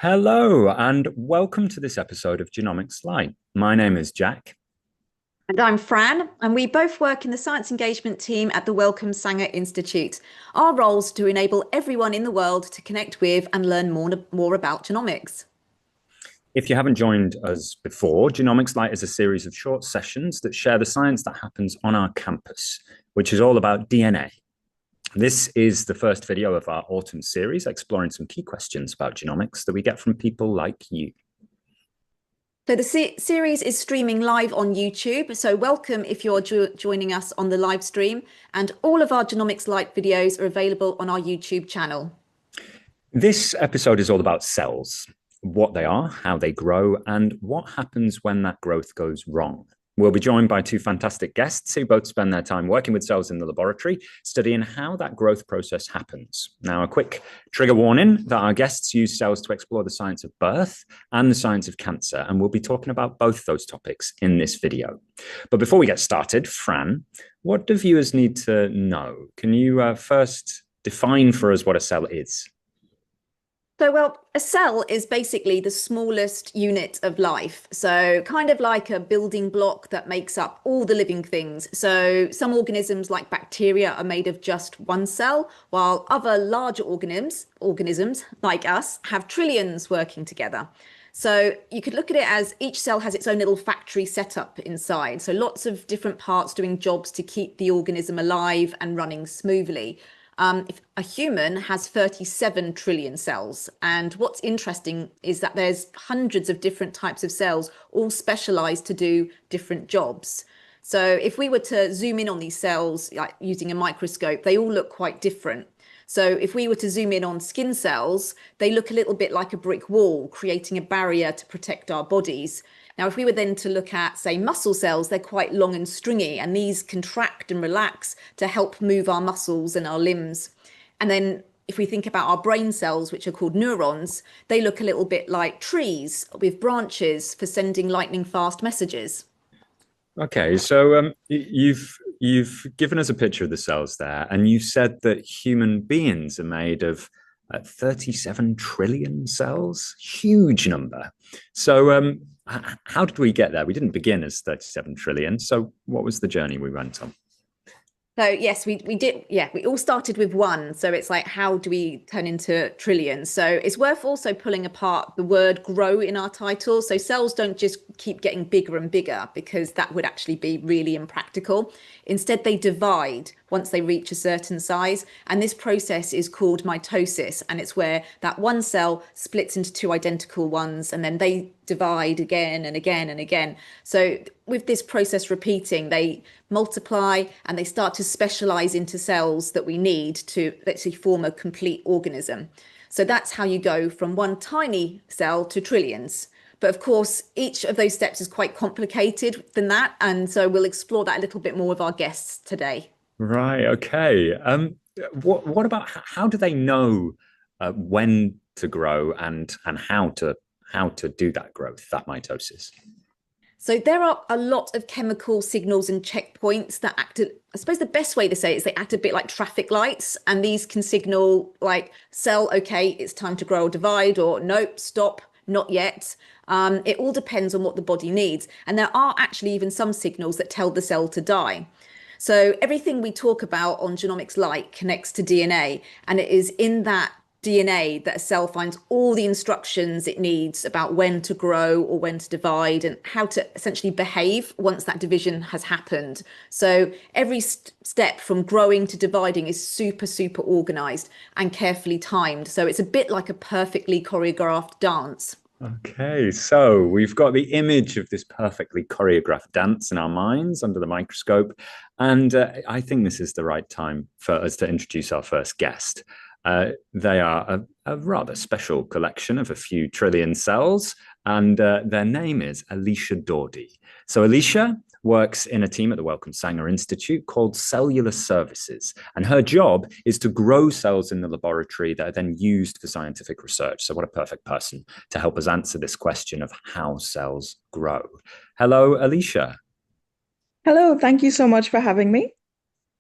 Hello, and welcome to this episode of Genomics Lite. My name is Jack. And I'm Fran, and we both work in the science engagement team at the Wellcome Sanger Institute. Our roles to enable everyone in the world to connect with and learn more about genomics. If you haven't joined us before, Genomics Lite is a series of short sessions that share the science that happens on our campus, which is all about DNA. This is the first video of our autumn series, exploring some key questions about genomics that we get from people like you. So the series is streaming live on YouTube. So welcome if you're joining us on the live stream. And all of our Genomics Lite videos are available on our YouTube channel. This episode is all about cells, what they are, how they grow, and what happens when that growth goes wrong. We'll be joined by two fantastic guests who both spend their time working with cells in the laboratory, studying how that growth process happens. Now, a quick trigger warning that our guests use cells to explore the science of birth and the science of cancer, and we'll be talking about both those topics in this video. But before we get started, Fran, what do viewers need to know? Can you first define for us what a cell is? Well, a cell is basically the smallest unit of life. So kind of like a building block that makes up all the living things. So some organisms like bacteria are made of just one cell, while other larger organisms like us have trillions working together. So you could look at it as each cell has its own little factory setup inside. So lots of different parts doing jobs to keep the organism alive and running smoothly. If a human has 37 trillion cells. And what's interesting is that there's hundreds of different types of cells, all specialized to do different jobs. So if we were to zoom in on these cells, like using a microscope, they all look quite different. So if we were to zoom in on skin cells, they look a little bit like a brick wall, creating a barrier to protect our bodies. Now, if we were then to look at, say, muscle cells, they're quite long and stringy, and these contract and relax to help move our muscles and our limbs. And then if we think about our brain cells, which are called neurons, they look a little bit like trees with branches for sending lightning fast messages. Okay, so you've given us a picture of the cells there, and you said that human beings are made of 37 trillion cells. Huge number. So how did we get there? We didn't begin as 37 trillion. So what was the journey we went on? So yes, we did. Yeah, we all started with one. So it's like, how do we turn into trillions? So it's worth also pulling apart the word grow in our title. So cells don't just keep getting bigger and bigger, because that would actually be really impractical. Instead, they divide once they reach a certain size. And this process is called mitosis. And it's where that one cell splits into two identical ones, and then they divide again and again and again. So with this process repeating, they multiply and they start to specialize into cells that we need to, let's say, form a complete organism. So that's how you go from one tiny cell to trillions. But of course, each of those steps is quite complicated than that. And so we'll explore that a little bit more with our guests today. Right. Okay. What about how do they know when to grow and how to do that growth, that mitosis? So there are a lot of chemical signals and checkpoints that act, I suppose the best way to say it is they act a bit like traffic lights, and these can signal like cell, okay, it's time to grow or divide, or nope, stop, not yet. It all depends on what the body needs. And there are actually even some signals that tell the cell to die. So everything we talk about on Genomics Lite connects to DNA, and it is in that DNA that a cell finds all the instructions it needs about when to grow or when to divide and how to essentially behave once that division has happened. So every step from growing to dividing is super, super organized and carefully timed. So it's a bit like a perfectly choreographed dance. Okay, so we've got the image of this perfectly choreographed dance in our minds under the microscope, and I think this is the right time for us to introduce our first guest. They are a rather special collection of a few trillion cells, and their name is Alicia Dawdy. So Alicia works in a team at the Wellcome Sanger Institute called Cellular Services, and her job is to grow cells in the laboratory that are then used for scientific research. So what a perfect person to help us answer this question of how cells grow. Hello, Alicia. Hello, thank you so much for having me.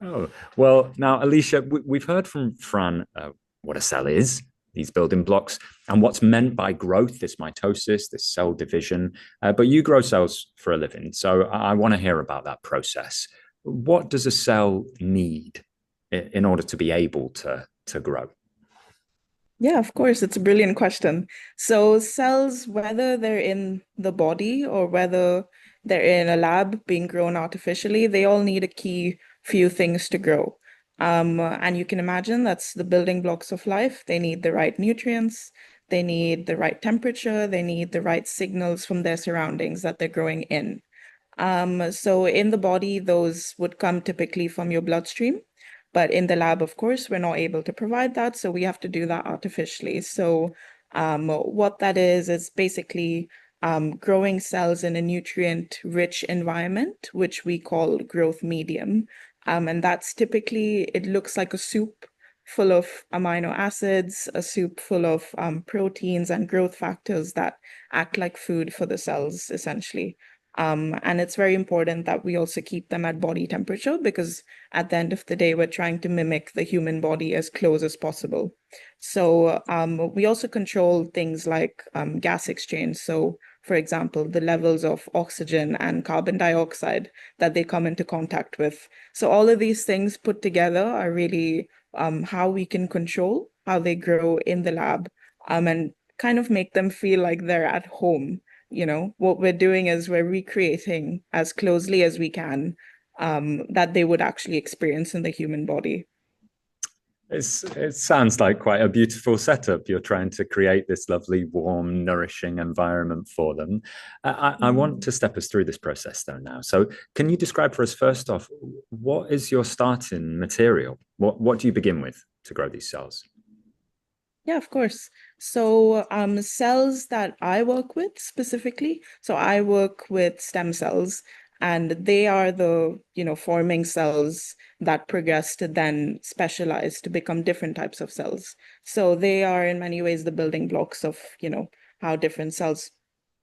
Oh, well, now, Alicia, we've heard from Fran what a cell is, these building blocks and what's meant by growth, this mitosis, this cell division. But you grow cells for a living, so I want to hear about that process. What does a cell need in order to be able to grow? Yeah, of course. It's a brilliant question. So cells, whether they're in the body or whether they're in a lab being grown artificially, they all need a key few things to grow. And you can imagine that's the building blocks of life. They need the right nutrients, they need the right temperature, they need the right signals from their surroundings that they're growing in. So in the body, those would come typically from your bloodstream. But in the lab, of course, we're not able to provide that. So we have to do that artificially. So what that is basically growing cells in a nutrient-rich environment, which we call growth medium. And that's typically, it looks like a soup full of amino acids, a soup full of proteins and growth factors that act like food for the cells, essentially. And it's very important that we also keep them at body temperature because at the end of the day, we're trying to mimic the human body as close as possible. So we also control things like gas exchange. So, for example, the levels of oxygen and carbon dioxide that they come into contact with. So all of these things put together are really how we can control how they grow in the lab and kind of make them feel like they're at home. What we're doing is we're recreating as closely as we can that they would actually experience in the human body. It sounds like quite a beautiful setup. You're trying to create this lovely, warm, nourishing environment for them. I want to step us through this process though now. So can you describe for us first off, what is your starting material? What do you begin with to grow these cells? Yeah, of course. So cells that I work with specifically, so I work with stem cells, and they are the, forming cells that progress to then specialize to become different types of cells. So they are in many ways the building blocks of, how different cells,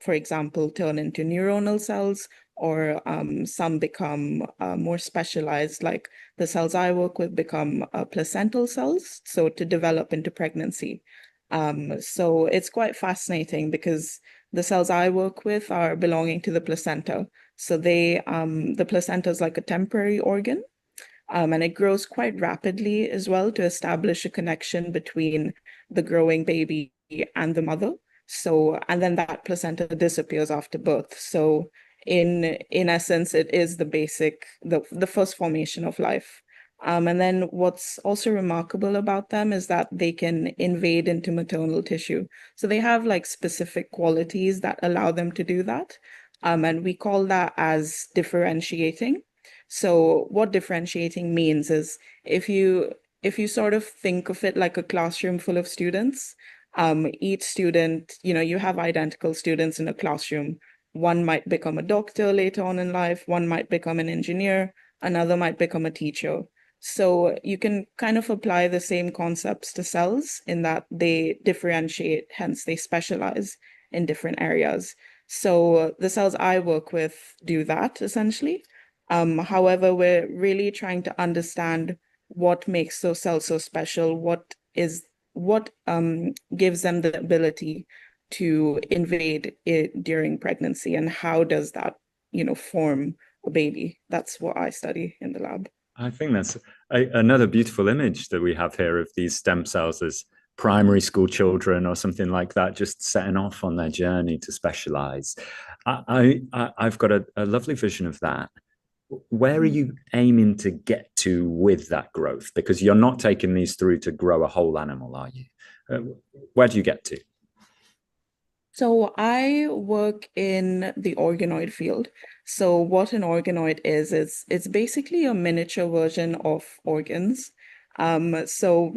for example, turn into neuronal cells, or some become more specialized, like the cells I work with become placental cells, so to develop into pregnancy. So it's quite fascinating because the cells I work with are belonging to the placenta. So the placenta is like a temporary organ, and it grows quite rapidly as well to establish a connection between the growing baby and the mother. So, and then that placenta disappears after birth. So, in essence, it is the first formation of life. And then what's also remarkable about them is that they can invade into maternal tissue. So they have like specific qualities that allow them to do that. And we call that as differentiating. So what differentiating means is if you sort of think of it like a classroom full of students, each student, you have identical students in a classroom. One might become a doctor later on in life, one might become an engineer, another might become a teacher. So you can kind of apply the same concepts to cells in that they differentiate, hence they specialize in different areas. So the cells I work with do that essentially. However, we're really trying to understand what makes those cells so special, what gives them the ability to invade it during pregnancy, and how does that, form a baby. That's what I study in the lab. I think that's another beautiful image that we have here of these stem cells as primary school children or something like that, just setting off on their journey to specialize. I've got a lovely vision of that. Where are you aiming to get to with that growth? Because you're not taking these through to grow a whole animal, are you? Where do you get to? So I work in the organoid field. So what an organoid is, it's basically a miniature version of organs. So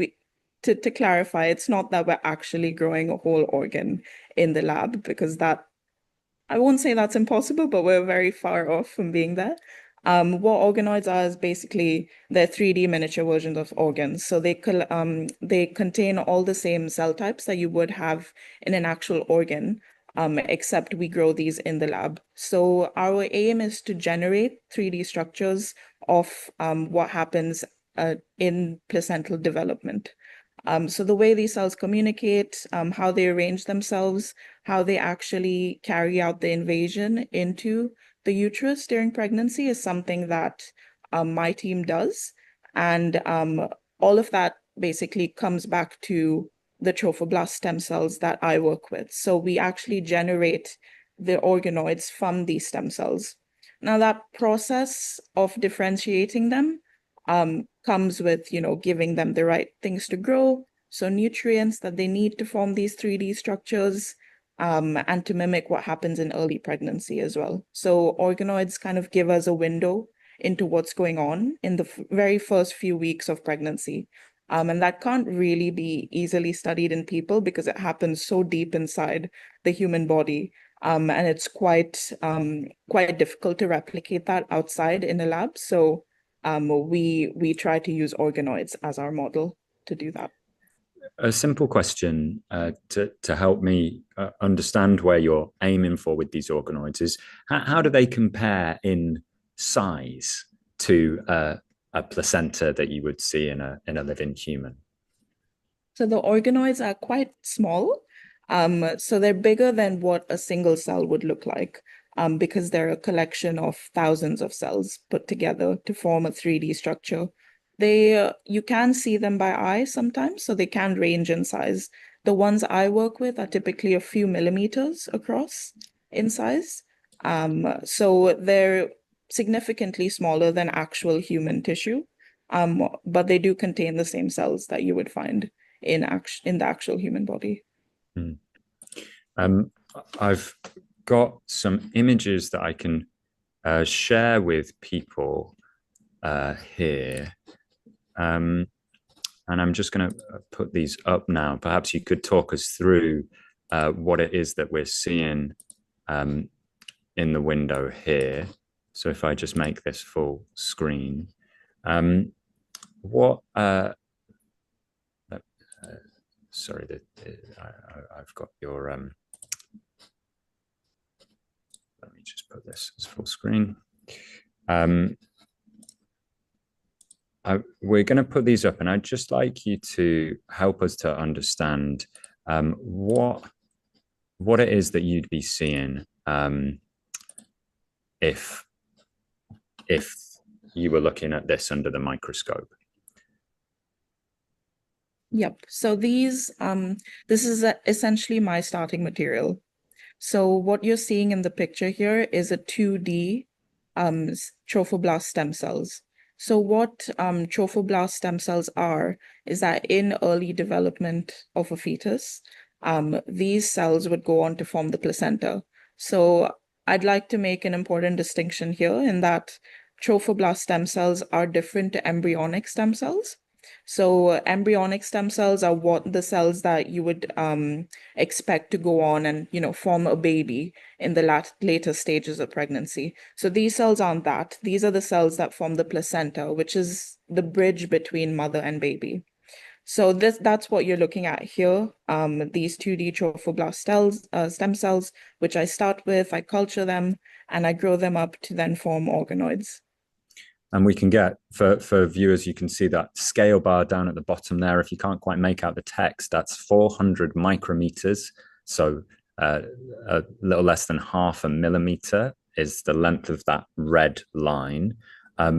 to clarify, it's not that we're actually growing a whole organ in the lab because that I won't say that's impossible, but we're very far off from being there. What organoids are is basically they're 3D miniature versions of organs. So they contain all the same cell types that you would have in an actual organ, except we grow these in the lab. So our aim is to generate 3D structures of what happens in placental development. So the way these cells communicate, how they arrange themselves, how they actually carry out the invasion into the uterus during pregnancy is something that my team does. And all of that basically comes back to the trophoblast stem cells that I work with. So we actually generate the organoids from these stem cells. Now that process of differentiating them comes with, giving them the right things to grow, so nutrients that they need to form these 3D structures, and to mimic what happens in early pregnancy as well. So organoids kind of give us a window into what's going on in the very first few weeks of pregnancy. And that can't really be easily studied in people because it happens so deep inside the human body. And it's quite difficult to replicate that outside in a lab. So we try to use organoids as our model to do that. A simple question to help me understand where you're aiming for with these organoids is how do they compare in size to a placenta that you would see in a living human? So the organoids are quite small. So they're bigger than what a single cell would look like, because they're a collection of thousands of cells put together to form a 3D structure. You can see them by eye sometimes, so they can range in size. The ones I work with are typically a few millimeters across in size. So they're significantly smaller than actual human tissue, but they do contain the same cells that you would find in the actual human body. I've got some images that I can share with people here. And I'm just going to put these up now. Perhaps you could talk us through what it is that we're seeing in the window here. So if I just make this full screen, sorry, I've got your, let me just put this as full screen. We're going to put these up, and I'd just like you to help us to understand what it is that you'd be seeing if you were looking at this under the microscope. Yep. So this is essentially my starting material. So what you're seeing in the picture here is a 2D trophoblast stem cells. So what trophoblast stem cells are is that in early development of a fetus, these cells would go on to form the placenta. So I'd like to make an important distinction here in that trophoblast stem cells are different to embryonic stem cells. So embryonic stem cells are what the cells that you would expect to go on and form a baby in the later stages of pregnancy. So these cells aren't that. These are the cells that form the placenta, which is the bridge between mother and baby. So that's what you're looking at here. These 2D trophoblast stem cells, which I start with, I culture them, and I grow them up to then form organoids. And we can get, for viewers, you can see that scale bar down at the bottom there. If you can't quite make out the text, that's 400 micrometers. So a little less than half a millimeter is the length of that red line.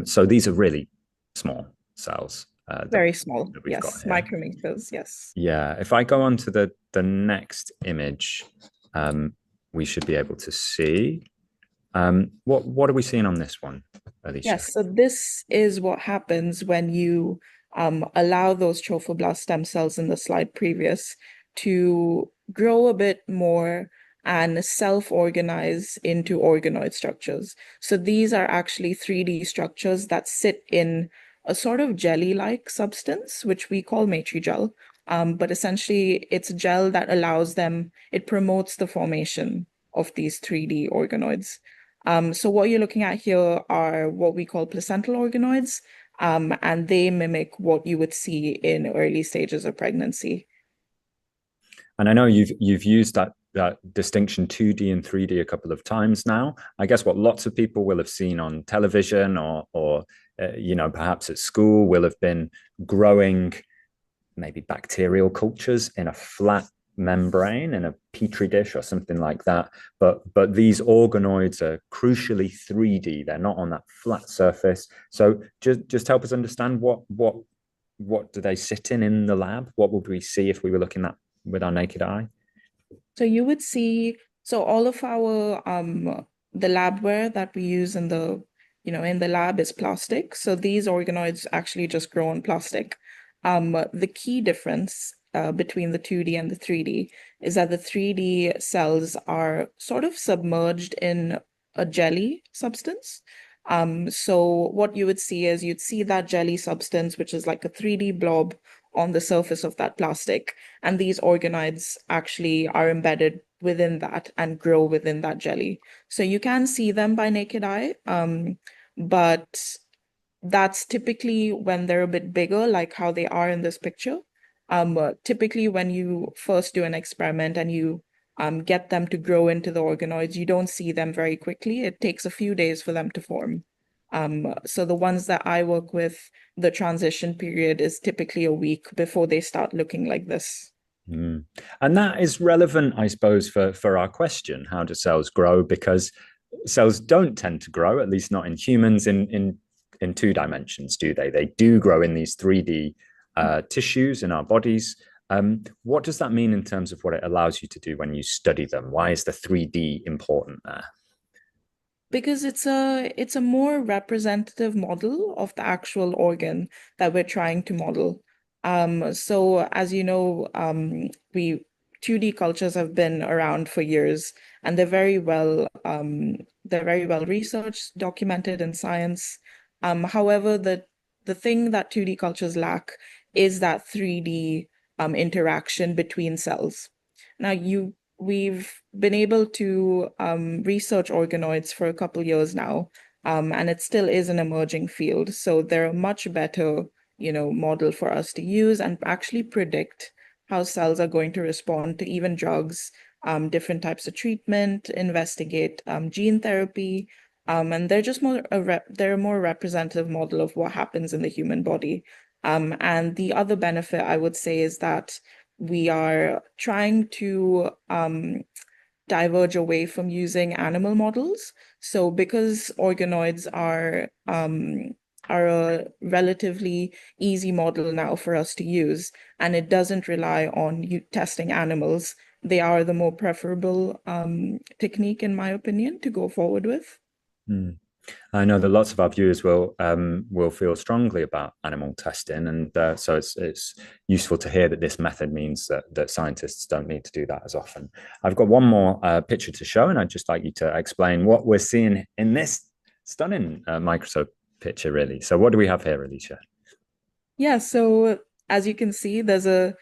So these are really small cells. Very small, that we've got yes, here. micrometers, yes. Yeah, if I go on to the next image, we should be able to see. What are we seeing on this one, Alicia? Yes, so this is what happens when you allow those trophoblast stem cells in the slide previous to grow a bit more and self-organize into organoid structures. So these are actually 3D structures that sit in a sort of jelly-like substance, which we call matrigel. But essentially, it's gel that allows them, it promotes the formation of these 3D organoids. So what you're looking at here are what we call placental organoids, and they mimic what you would see in early stages of pregnancy. And I know you've used that distinction 2D and 3D a couple of times now. I guess what lots of people will have seen on television or perhaps at school will have been growing maybe bacterial cultures in a flat membrane in a petri dish or something like that. But these organoids are crucially 3D. They're not on that flat surface. So just help us understand what do they sit in the lab? What would we see if we were looking at with our naked eye? So you would see, so all of our the labware that we use in the in the lab is plastic. So these organoids actually just grow on plastic. The key difference between the 2D and the 3D is that the 3D cells are sort of submerged in a jelly substance. So what you would see is you'd see that jelly substance, which is like a 3D blob on the surface of that plastic. And these organoids actually are embedded within that and grow within that jelly. So you can see them by naked eye, but that's typically when they're a bit bigger, like how they are in this picture. Typically, when you first do an experiment and you get them to grow into the organoids, you don't see them very quickly. It takes a few days for them to form. So the ones that I work with, the transition period is typically a week before they start looking like this. Mm. And that is relevant, I suppose, for our question: how do cells grow? Because cells don't tend to grow, at least not in humans, in two dimensions, do they? They do grow in these 3D tissues in our bodies. What does that mean in terms of what it allows you to do when you study them? Why is the 3D important there? Because it's a more representative model of the actual organ that we're trying to model. So as you know, we 2D cultures have been around for years, and they're very well researched, documented in science. However, the thing that 2D cultures lack is that 3D interaction between cells. Now, we've been able to research organoids for a couple years now, and it still is an emerging field. So they're a much better, model for us to use and actually predict how cells are going to respond to even drugs, different types of treatment, investigate gene therapy, and they're just they're a more representative model of what happens in the human body. And the other benefit I would say is that we are trying to diverge away from using animal models. So because organoids are a relatively easy model now for us to use, and it doesn't rely on you testing animals, they are the more preferable technique, in my opinion, to go forward with. Mm. I know that lots of our viewers will feel strongly about animal testing, and so it's useful to hear that this method means that scientists don't need to do that as often. I've got one more picture to show, and I'd just like you to explain what we're seeing in this stunning microscope picture, really. So, what do we have here, Alicia? Yeah, so as you can see, there's a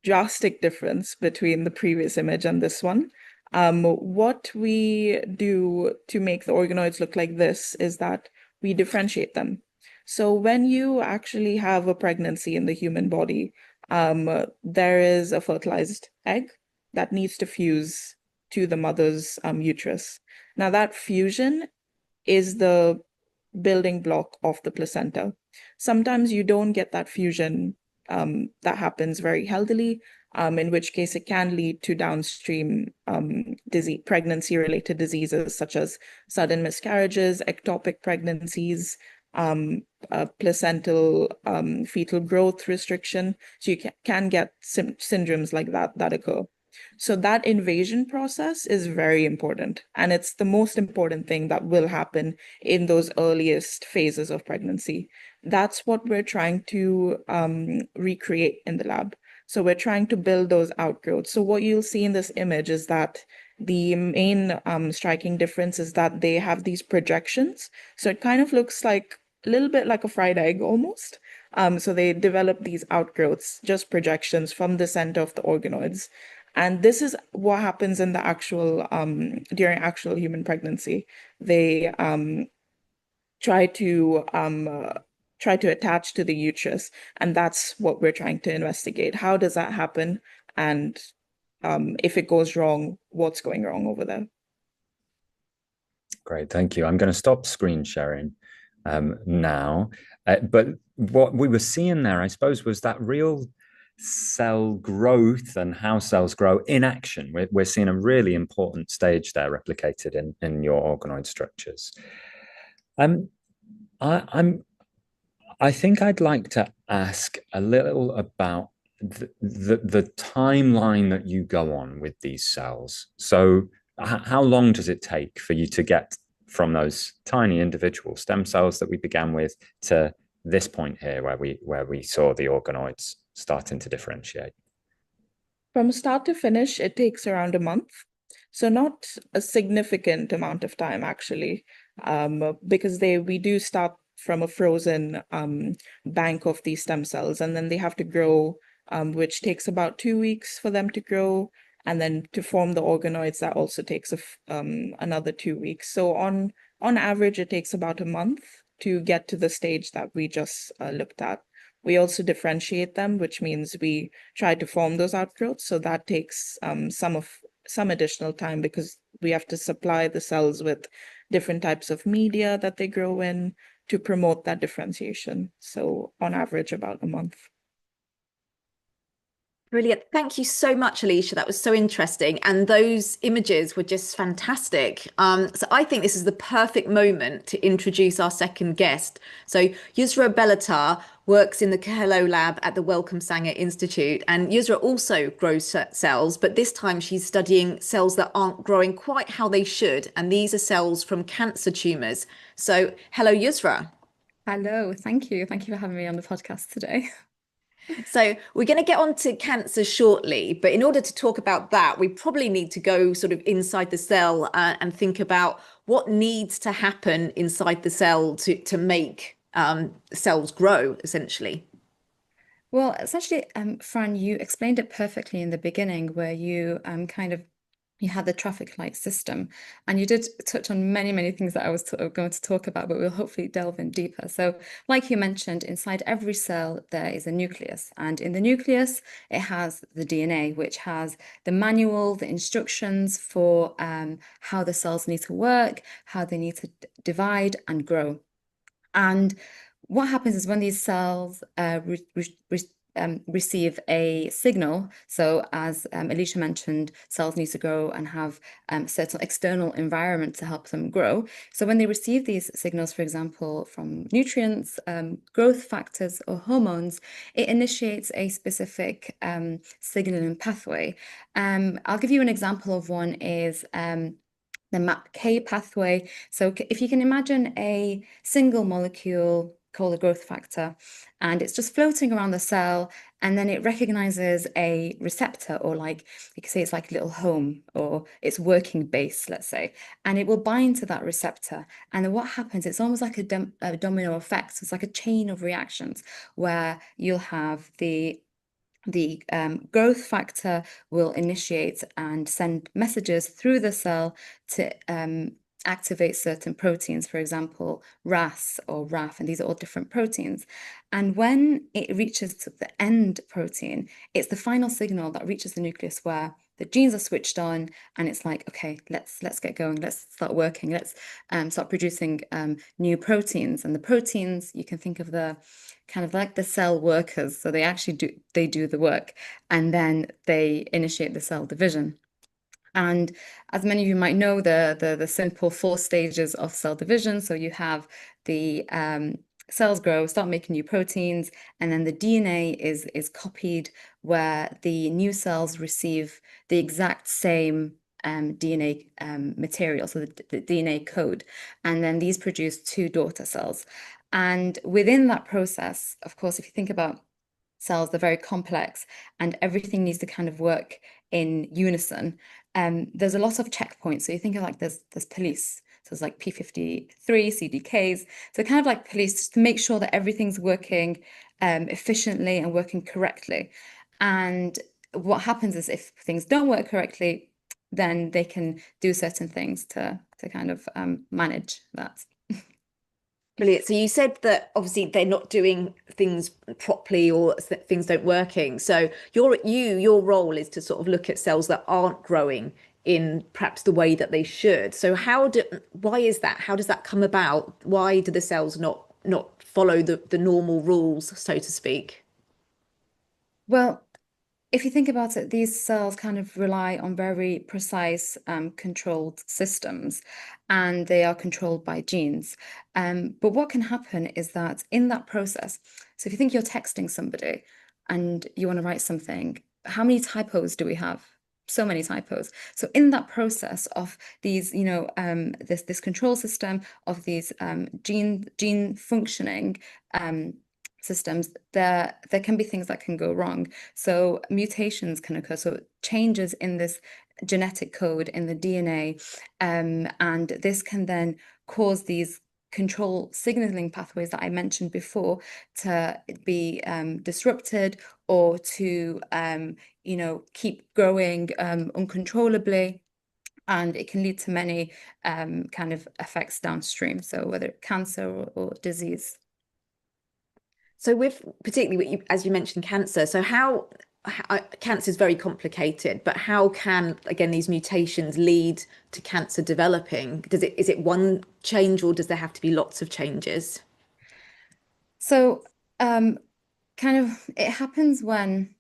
drastic difference between the previous image and this one. What we do to make the organoids look like this is that we differentiate them. So when you actually have a pregnancy in the human body, there is a fertilized egg that needs to fuse to the mother's uterus. Now that fusion is the building block of the placenta. Sometimes you don't get that fusion that happens very healthily, in which case it can lead to downstream disease, pregnancy-related diseases such as sudden miscarriages, ectopic pregnancies, placental fetal growth restriction. So you can get syndromes like that occur. So that invasion process is very important, and it's the most important thing that will happen in those earliest phases of pregnancy. That's what we're trying to recreate in the lab. So we're trying to build those outgrowths. So what you'll see in this image is that the main striking difference is that they have these projections. So it kind of looks like a little bit like a fried egg almost. So they develop these outgrowths, just projections from the center of the organoids. And this is what happens in the actual during actual human pregnancy. They try to try to attach to the uterus, and that's what we're trying to investigate. How does that happen? And if it goes wrong, what's going wrong over there? Great, thank you. I'm going to stop screen sharing now. But what we were seeing there, I suppose, was that real cell growth and how cells grow in action. We're seeing a really important stage there replicated in your organoid structures. I think I'd like to ask a little about the timeline that you go on with these cells. So how long does it take for you to get from those tiny individual stem cells that we began with to this point here where we saw the organoids starting to differentiate? From start to finish, it takes around a month. So not a significant amount of time, actually, because we do start from a frozen bank of these stem cells, and then they have to grow, which takes about 2 weeks for them to grow. And then to form the organoids, that also takes another 2 weeks. So on average, it takes about a month to get to the stage that we just looked at. We also differentiate them, which means we try to form those outgrowths. So that takes some additional time because we have to supply the cells with different types of media that they grow in to promote that differentiation. So on average, about a month. Brilliant. Thank you so much, Alicia. That was so interesting. And those images were just fantastic. So I think this is the perfect moment to introduce our second guest. So Yusra Bellatar works in the Hello Lab at the Wellcome Sanger Institute. And Yusra also grows cells, but this time she's studying cells that aren't growing quite how they should. And these are cells from cancer tumors. So hello, Yusra. Hello, thank you. Thank you for having me on the podcast today. So we're going to get on to cancer shortly, but in order to talk about that, we probably need to go sort of inside the cell and think about what needs to happen inside the cell to make cells grow, essentially. Well, essentially, Fran, you explained it perfectly in the beginning, where you you had the traffic light system, and you did touch on many things that I was going to talk about, but we'll hopefully delve in deeper. So like you mentioned, inside every cell there is a nucleus, and in the nucleus it has the DNA, which has the manual, the instructions for how the cells need to work, how they need to divide and grow. And what happens is when these cells receive a signal. So as Alicia mentioned, cells need to grow and have certain external environment to help them grow. So when they receive these signals, for example, from nutrients, growth factors, or hormones, it initiates a specific signaling pathway. I'll give you an example of one is the MAPK pathway. So if you can imagine a single molecule called a growth factor, and it's just floating around the cell, and then it recognizes a receptor, or like you could say it's like a little home or its working base, let's say, and it will bind to that receptor. And then what happens, it's almost like a domino effect. So it's like a chain of reactions where you'll have the growth factor will initiate and send messages through the cell to activate certain proteins, for example, RAS or RAF, and these are all different proteins. And when it reaches to the end protein, it's the final signal that reaches the nucleus where the genes are switched on, and it's like, okay, let's get going, let's start working, let's start producing new proteins. And the proteins, you can think of the kind of like the cell workers, so they actually do the work, and then they initiate the cell division. And as many of you might know, the simple 4 stages of cell division. So you have the cells grow, start making new proteins, and then the DNA is copied where the new cells receive the exact same DNA material, so the DNA code, and then these produce 2 daughter cells. And within that process, of course, if you think about cells, they're very complex and everything needs to kind of work in unison. There's a lot of checkpoints. So you think of like there's police. So it's like P53, CDKs. So kind of like police, just to make sure that everything's working efficiently and working correctly. And what happens is if things don't work correctly, then they can do certain things to kind of manage that. Brilliant. So you said that obviously they're not doing things properly or things don't working. So your role is to sort of look at cells that aren't growing in perhaps the way that they should. So why is that? How does that come about? Why do the cells not follow the normal rules, so to speak? Well, if you think about it, these cells kind of rely on very precise controlled systems, and they are controlled by genes. But what can happen is that in that process, so if you think you're texting somebody and you want to write something, how many typos do we have? So many typos. So in that process of these, this control system of these gene functioning systems, there can be things that can go wrong. So mutations can occur. So changes in this genetic code in the DNA, and this can then cause these control signaling pathways that I mentioned before to be disrupted, or to keep growing uncontrollably. And it can lead to many kind of effects downstream, so whether cancer or disease. So with particularly as you mentioned, cancer, so how cancer is very complicated, but how can, again, these mutations lead to cancer developing? Is it one change, or does there have to be lots of changes? So kind of it happens when,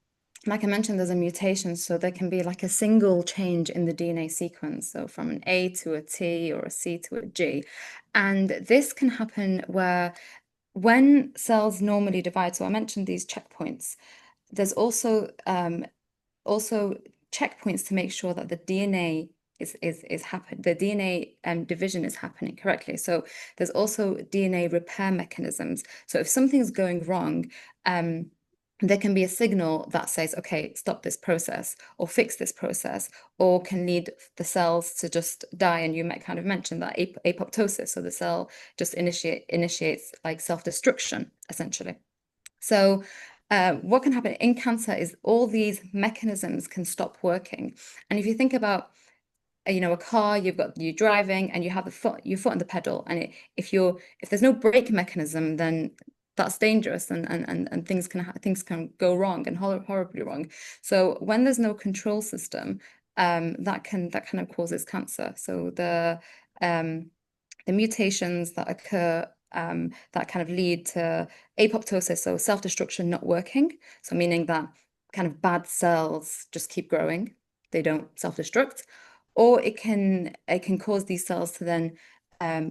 like I mentioned, there's a mutation. So there can be like a single change in the DNA sequence. So from an A to a T, or a C to a G. And this can happen where when cells normally divide, so I mentioned these checkpoints, there's also checkpoints to make sure that the DNA is happening, the DNA division is happening correctly. So there's also DNA repair mechanisms. So if something's going wrong, there can be a signal that says, okay, stop this process, or fix this process, or can lead the cells to just die. And you might kind of mention that apoptosis. So the cell just initiates like self-destruction, essentially. So what can happen in cancer is all these mechanisms can stop working. And if you think about, a car, you're driving and you have your foot on the pedal, and if there's no brake mechanism, then that's dangerous, and things can go wrong, and horribly wrong. So when there's no control system, that kind of causes cancer. So the mutations that occur that kind of lead to apoptosis, so self-destruction not working, so meaning that kind of bad cells just keep growing, they don't self-destruct, or it can cause these cells to then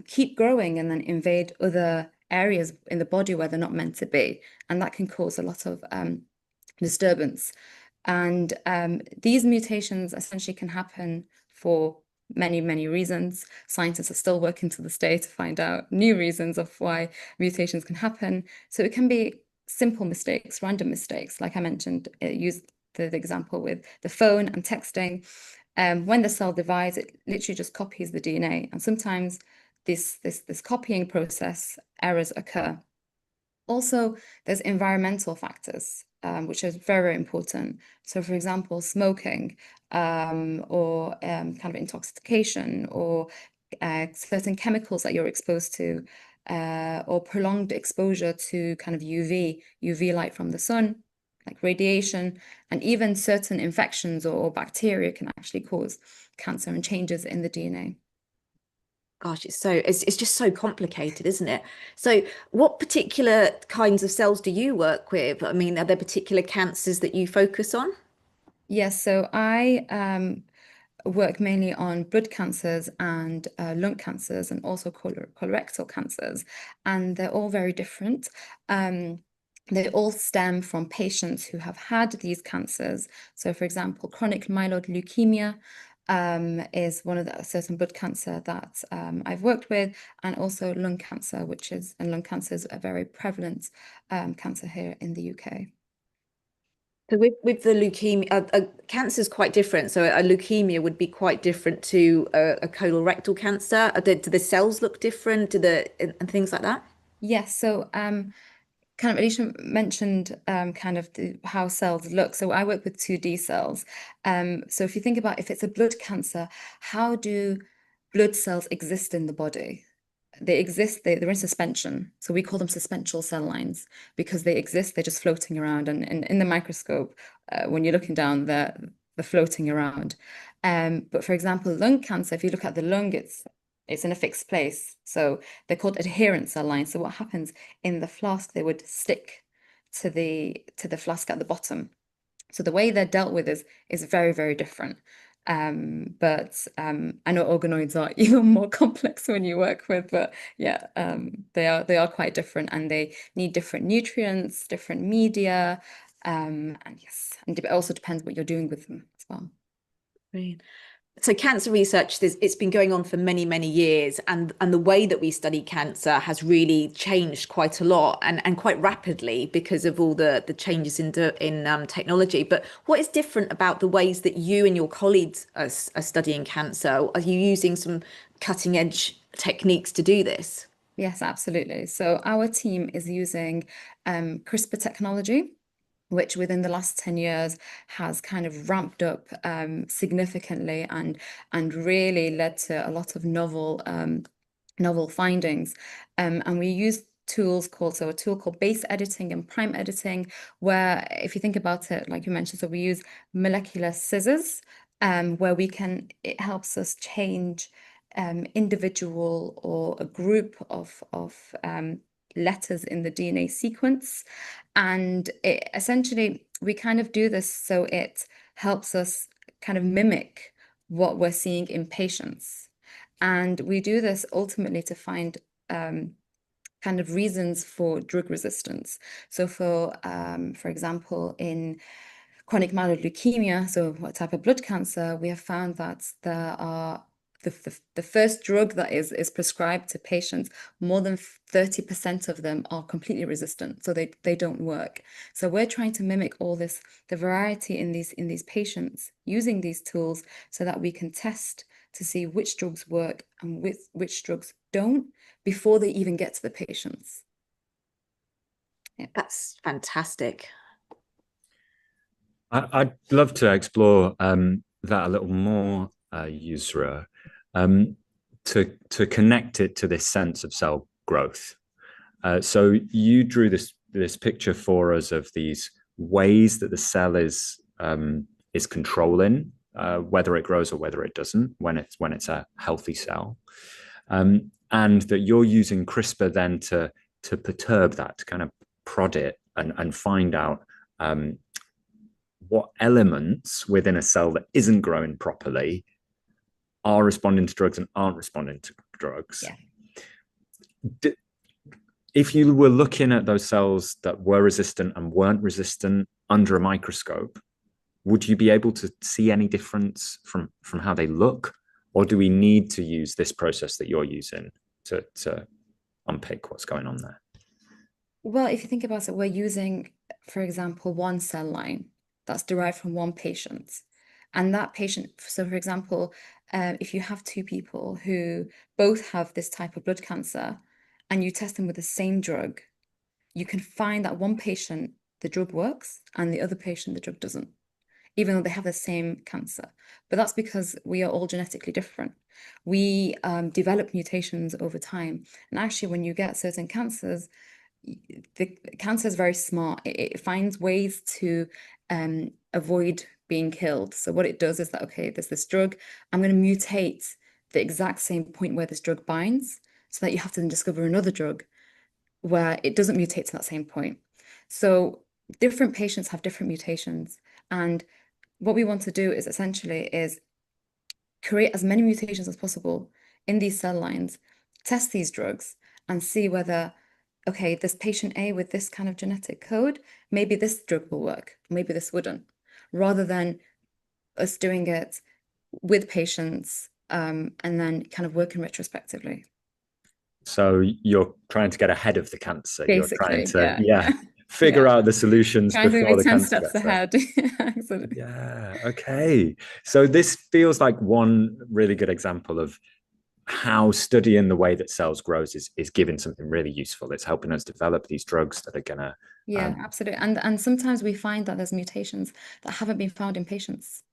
keep growing and then invade other areas in the body where they're not meant to be, and that can cause a lot of disturbance. And these mutations essentially can happen for many, many reasons. Scientists are still working to this day to find out new reasons of why mutations can happen. So it can be simple mistakes, random mistakes. Like I mentioned, use the example with the phone and texting. When the cell divides, it literally just copies the DNA. And sometimes this copying process, errors occur. Also, there's environmental factors, which is very important. So, for example, smoking, or kind of intoxication, or certain chemicals that you're exposed to, or prolonged exposure to kind of UV light from the sun, like radiation, and even certain infections or bacteria can actually cause cancer and changes in the DNA. Gosh, it's just so complicated, isn't it? So what particular kinds of cells do you work with? I mean, are there particular cancers that you focus on? Yes, so I work mainly on blood cancers and lung cancers, and also colorectal cancers, and they're all very different. They all stem from patients who have had these cancers. So, for example, chronic myeloid leukemia is one of the certain blood cancer that I've worked with, and also lung cancer, and lung cancer is a very prevalent cancer here in the UK. So with the leukemia, cancer is quite different. So a leukemia would be quite different to a colorectal cancer. Do the cells look different? And things like that? Yes, so kind of Alicia mentioned kind of how cells look. So I work with 2D cells. So if you think about, if it's a blood cancer, how do blood cells exist in the body? They exist, they're in suspension. So we call them suspensional cell lines, because they exist, they're just floating around. And in the microscope, when you're looking down, they're floating around. But for example, lung cancer, if you look at the lung, it's in a fixed place. So they're called adherent cell lines. So what happens in the flask, they would stick to the flask at the bottom. So the way they're dealt with is very, very different. But I know organoids are even more complex when you work with, but yeah, they are quite different, and they need different nutrients, different media, and yes, and it also depends what you're doing with them as well. Brilliant. So cancer research, it's been going on for many, many years, and the way that we study cancer has really changed quite a lot and quite rapidly because of all the changes in technology. But what is different about the ways that you and your colleagues are studying cancer? Are you using some cutting edge techniques to do this? Yes, absolutely. So our team is using CRISPR technology, which within the last 10 years has kind of ramped up significantly and really led to a lot of novel findings. And we use tools a tool called base editing and prime editing, where if you think about it, like you mentioned, so we use molecular scissors, where it helps us change individual or a group of letters in the DNA sequence. And it essentially, we kind of do this so it helps us kind of mimic what we're seeing in patients. And we do this ultimately to find kind of reasons for drug resistance. So for example, in chronic myeloid leukemia, so what type of blood cancer, we have found that there are the first drug that is prescribed to patients, more than 30% of them are completely resistant, so they don't work. So we're trying to mimic all this, the variety in these patients, using these tools so that we can test to see which drugs work and which drugs don't before they even get to the patients. Yeah. That's fantastic. I'd love to explore that a little more, Yusra, to connect it to this sense of cell growth. So you drew this picture for us of these ways that the cell is controlling whether it grows or whether it doesn't when it's a healthy cell, and that you're using CRISPR then to perturb that, to kind of prod it and find out what elements within a cell that isn't growing properly are responding to drugs and aren't responding to drugs. Yeah. If you were looking at those cells that were resistant and weren't resistant under a microscope, would you be able to see any difference from how they look? Or do we need to use this process that you're using to unpick what's going on there? Well, if you think about it, we're using, for example, one cell line that's derived from one patient. And that patient, so for example, if you have two people who both have this type of blood cancer and you test them with the same drug, you can find that one patient, the drug works, and the other patient, the drug doesn't, even though they have the same cancer. But that's because we are all genetically different. We develop mutations over time. And actually, when you get certain cancers, the cancer is very smart. It finds ways to avoid being killed. So what it does is that, okay, there's this drug, I'm going to mutate the exact same point where this drug binds, so that you have to then discover another drug where it doesn't mutate to that same point. So different patients have different mutations. And what we want to do is essentially create as many mutations as possible in these cell lines, test these drugs, and see whether, okay, this patient A with this kind of genetic code, maybe this drug will work, maybe this wouldn't, rather than us doing it with patients and then kind of working retrospectively. So you're trying to get ahead of the cancer. Basically, you're trying to figure yeah. out the solutions Trying to before be the 10 cancer steps gets there. ahead. Absolutely. Yeah. Okay. So this feels like one really good example of how studying the way that cells grows is giving something really useful. It's helping us develop these drugs that are gonna. Yeah, absolutely. And sometimes we find that there's mutations that haven't been found in patients.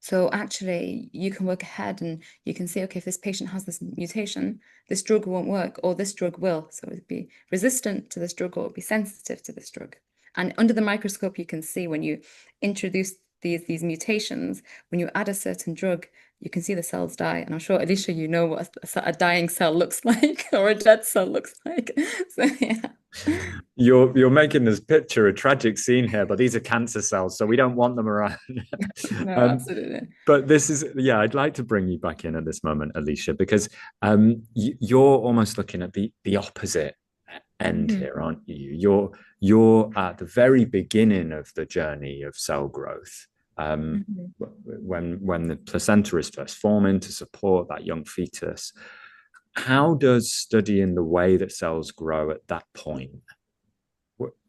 So actually, you can work ahead and you can see, okay, if this patient has this mutation, this drug won't work, or this drug will. So it'd be resistant to this drug, or it'd be sensitive to this drug. And under the microscope, you can see when you introduce these mutations, when you add a certain drug, you can see the cells die. And I'm sure, Alicia, you know what a dying cell looks like or a dead cell looks like. So yeah. You're making this picture a tragic scene here, but these are cancer cells, so we don't want them around. No, absolutely. But this is, yeah, I'd like to bring you back in at this moment, Alicia, because you're almost looking at the opposite end here, aren't you? You're at the very beginning of the journey of cell growth. When the placenta is first forming to support that young fetus, how does studying the way that cells grow at that point,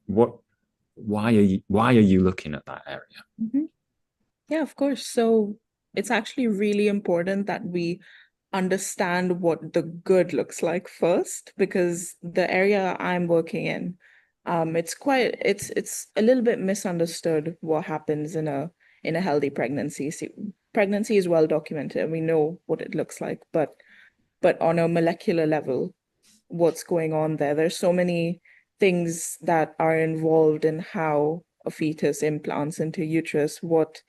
why are you looking at that area? Yeah, of course. So it's actually really important that we understand what the good looks like first, because the area I'm working in, it's a little bit misunderstood what happens in a healthy pregnancy. See, pregnancy is well documented and we know what it looks like, but on a molecular level, what's going on there? There's so many things that are involved in how a fetus implants into uterus, what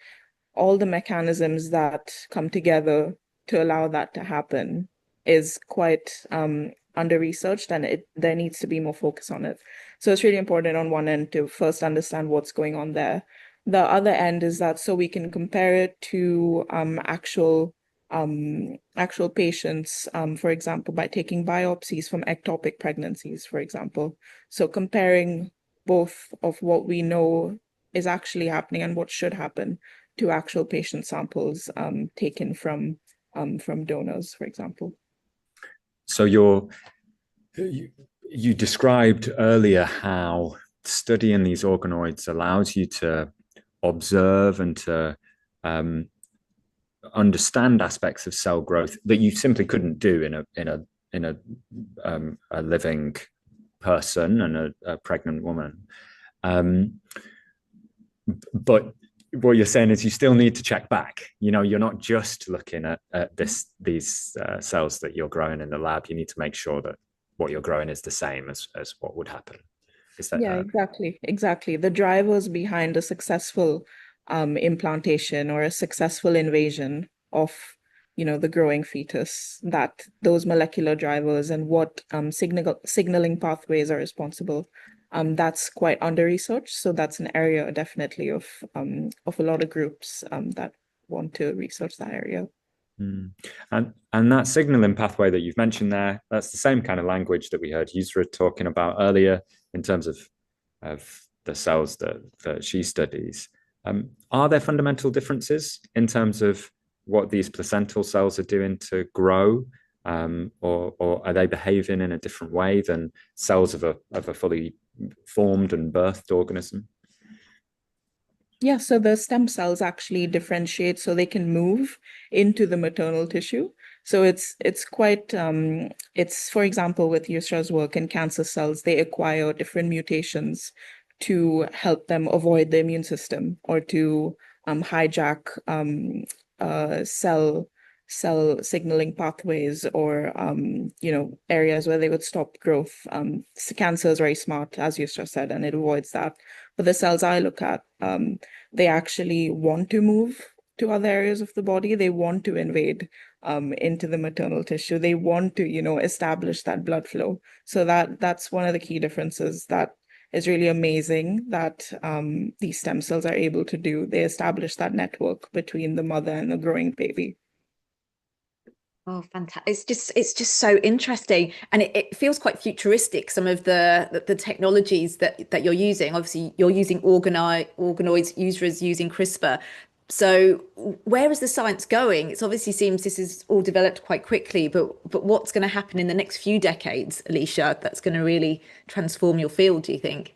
all the mechanisms that come together to allow that to happen is quite under researched, and there needs to be more focus on it. So it's really important on one end to first understand what's going on there. The other end is that so we can compare it to actual patients, for example, by taking biopsies from ectopic pregnancies, for example. So comparing both of what we know is actually happening and what should happen to actual patient samples taken from donors, for example. So you described earlier how studying these organoids allows you to observe and to understand aspects of cell growth that you simply couldn't do in a living person and a pregnant woman. But what you're saying is you still need to check back. You're not just looking at these cells that you're growing in the lab. You need to make sure that what you're growing is the same as what would happen. Is that yeah, exactly. The drivers behind a successful implantation or a successful invasion of the growing fetus, that those molecular drivers and what signaling pathways are responsible, that's quite under researched. So that's an area definitely of a lot of groups that want to research that area. And that signaling pathway that you've mentioned there, that's the same kind of language that we heard Yusra talking about earlier in terms of the cells that she studies. Are there fundamental differences in terms of what these placental cells are doing to grow, or are they behaving in a different way than cells of a fully formed and birthed organism? Yeah, so the stem cells actually differentiate so they can move into the maternal tissue. So it's quite it's, for example, with Yusra's work in cancer cells, they acquire different mutations to help them avoid the immune system or to hijack cell signaling pathways or areas where they would stop growth. Cancer is very smart, as Yusra said, and it avoids that. But the cells I look at, they actually want to move to other areas of the body. They want to invade into the maternal tissue. They want to, establish that blood flow. So that's one of the key differences that is really amazing that these stem cells are able to do. They establish that network between the mother and the growing baby. Oh, fantastic. It's just so interesting. And it feels quite futuristic, some of the technologies that you're using. Obviously, you're using organoids, Yusra's using CRISPR. So where is the science going? It obviously seems this is all developed quite quickly, but what's going to happen in the next few decades, Alicia, that's going to really transform your field, do you think?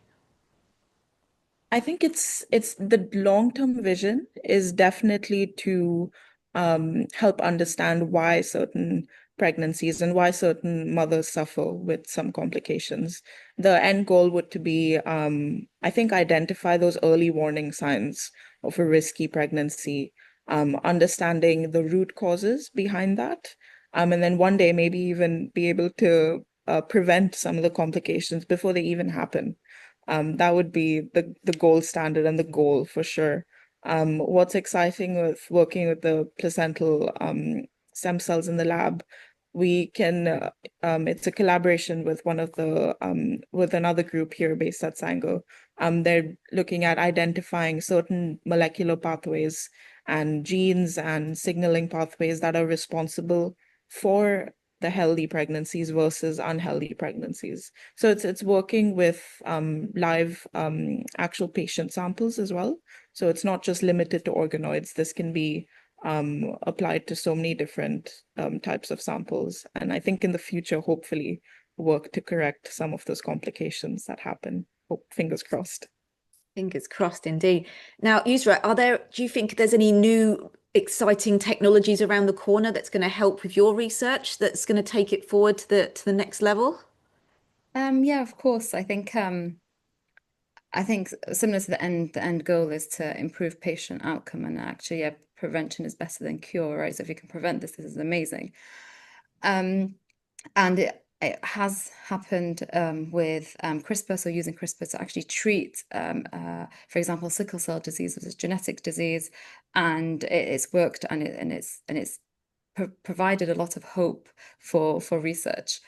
I think it's the long-term vision is definitely to help understand why certain pregnancies and why certain mothers suffer with some complications. The end goal would to be, I think, identify those early warning signs of a risky pregnancy, understanding the root causes behind that, and then one day maybe even be able to prevent some of the complications before they even happen. That would be the gold standard and the goal for sure. What's exciting with working with the placental stem cells in the lab, we can it's a collaboration with with another group here based at Sango. They're looking at identifying certain molecular pathways and genes and signaling pathways that are responsible for the healthy pregnancies versus unhealthy pregnancies. So it's working with live actual patient samples as well. So it's not just limited to organoids. This can be applied to so many different types of samples. And I think in the future, hopefully, work to correct some of those complications that happen. Hope, fingers crossed. Fingers crossed indeed. Now, Yusra, do you think there's any new exciting technologies around the corner that's going to help with your research, that's going to take it forward to the next level? Yeah, of course. I think similar to the end goal is to improve patient outcome, and actually, yeah, prevention is better than cure, right? So if you can prevent this is amazing. And it has happened with CRISPR, so using CRISPR to actually treat, for example, sickle cell disease, which is a genetic disease, and it's worked, and it's provided a lot of hope for research.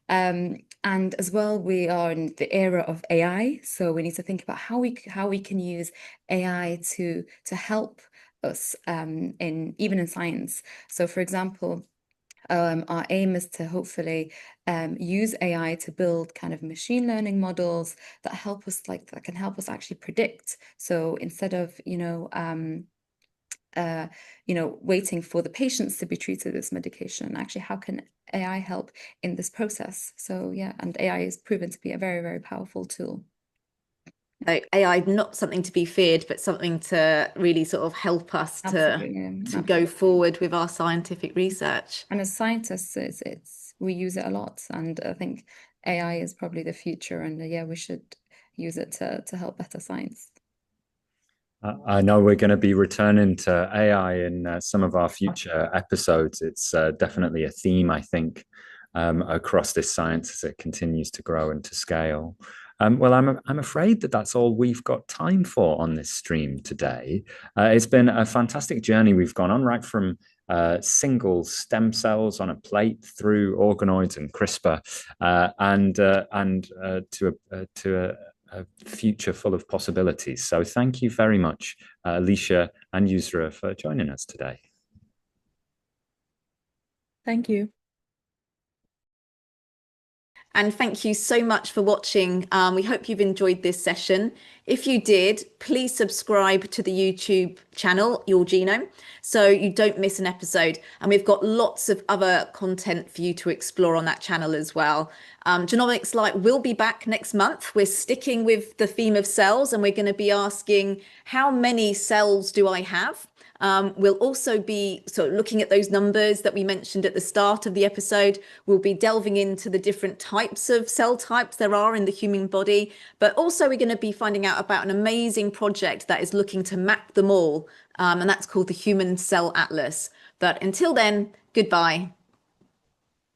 And as well, we are in the era of AI, so we need to think about how we can use AI to help us even in science. So, for example, our aim is to hopefully use AI to build kind of machine learning models that can help us actually predict. So instead of waiting for the patients to be treated with this medication, actually, how can AI help in this process? So yeah, and AI is proven to be a very, very powerful tool. AI not something to be feared, but something to really sort of help us to go forward with our scientific research. And as scientists, we use it a lot, and I think AI is probably the future, and yeah, we should use it to help better science. I know we're going to be returning to AI in some of our future episodes. It's definitely a theme, I think, across this science as it continues to grow and to scale. Well, I'm afraid that's all we've got time for on this stream today. It's been a fantastic journey we've gone on, right from single stem cells on a plate through organoids and CRISPR, and to a future full of possibilities. So thank you very much, Alicia and Yusra, for joining us today. Thank you. And thank you so much for watching. We hope you've enjoyed this session. If you did, please subscribe to the YouTube channel, Your Genome, so you don't miss an episode. And we've got lots of other content for you to explore on that channel as well. Genomics Lite will be back next month. We're sticking with the theme of cells, and we're going to be asking, how many cells do I have? We'll also be sort of looking at those numbers that we mentioned at the start of the episode. We'll be delving into the different types of cell types there are in the human body, but also we're going to be finding out about an amazing project that is looking to map them all, and that's called the Human Cell Atlas. But until then, goodbye.